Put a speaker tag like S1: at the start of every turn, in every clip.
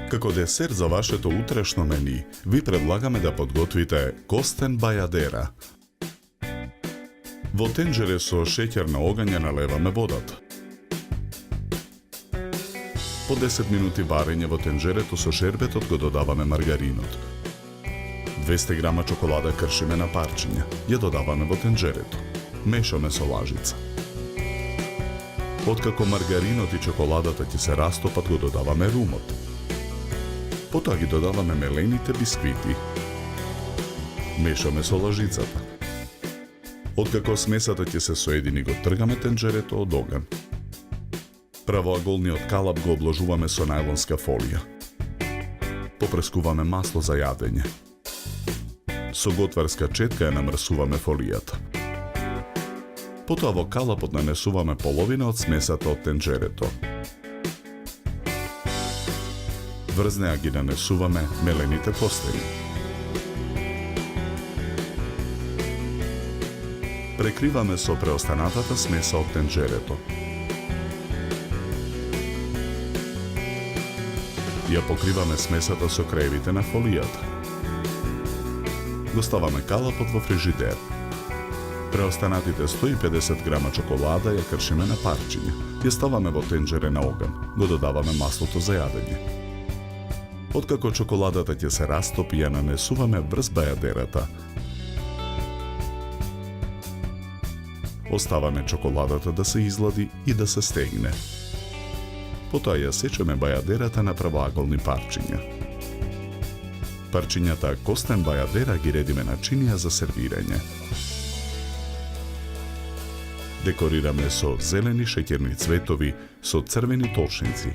S1: Како десерт за вашето утрешно мени, ви предлагаме да подготвите костен бајадера. Во тенџере со шеќер на оган ја налеваме водата. По 10 минути варење во тенџерето со шербетот го додаваме маргаринот. 200 грама чоколада кршиме на парчиња, ја додаваме во тенџерето. Мешаме со лажица. Откако маргаринот и чоколадата ќе се растопат, го додаваме румот. Потоа ги додаваме мелените бисквити. Мешаме со лажицата. Откако смесата ќе се соедини, го тргаме тенџерето од оган. Правоаголниот калап го обложуваме со најлонска фолија. Попрескуваме масло за јадење. Со готварска четка ја намрсуваме фолијата. Потоа во калапот нанесуваме половина од смесата од тенџерето. Врз неа ги нанесуваме мелените костени. Прекриваме со преостанатата смеса од тенџерето. Ја покриваме смесата со краевите на фолијата. Го ставаме калапот во фрижидер. Преостанатите 150 грама чоколада ја кршиме на парчиња. Ја ставаме во тенџере на оган. Го додаваме маслото за јадење. Откако чоколадата ќе се растопи, ја нанесуваме врз бајадерата. Оставаме чоколадата да се излади и да се стегне. Потоа ја сечеме бајадерата на правоаголни парчиња. Парчињата костен бајадера ги редиме на чинија за сервирање. Декорираме со зелени шеќерни цветови со црвени толшници.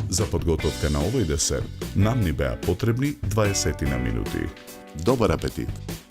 S1: За подготовка на овој десерт нам ни беа потребни 20 минути. Добар апетит!